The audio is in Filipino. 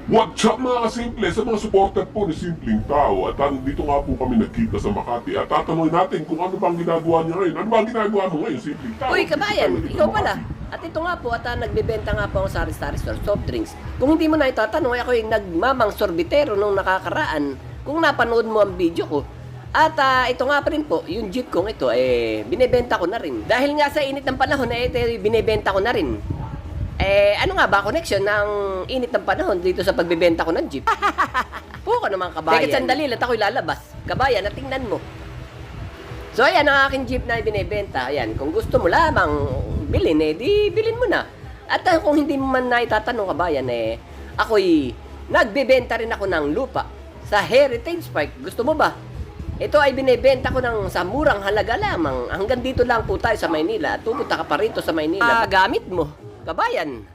What's up mga kasimple, sa mga supporter po ni Simpleng Tao at dito nga po kami nagkita sa Makati at tatanungin natin kung ano bang ginagawa niya ngayon. Ano bang ginagawa mo ngayon, Simpleng Tao? Uy, kabayan, Dito ikaw sa pala. Makati. At ito nga po, at nagbebenta nga po ako sa Sari-Sari Store, soft drinks. Kung hindi mo na itatanong, ako yung nagmamang sorbitero nung nakakaraan, kung napanood mo ang video ko. At ito nga pa rin po, yung jeep kong ito, binibenta ko na rin. Dahil nga sa init ng panahon, ito binibenta ko na rin. Ano nga ba connection ng init ng panahon dito sa pagbebenta ko ng jeep? Puko naman kabayan. Teka sandali, at ako'y lalabas. Kabayan, tingnan mo. So ayan ang aking jeep na ibinebenta. Ayan, kung gusto mo lamang bilhin, di bilhin mo na. At kung hindi mo man na itatanong kabayan, ako'y nagbebenta rin ako ng lupa sa Heritage Park. Gusto mo ba? Ito ay binebenta ko ng sa murang halaga lamang. Hanggang dito lang po tayo sa Maynila. At pupunta ka pa rito sa Maynila. Gamit mo, kabayan.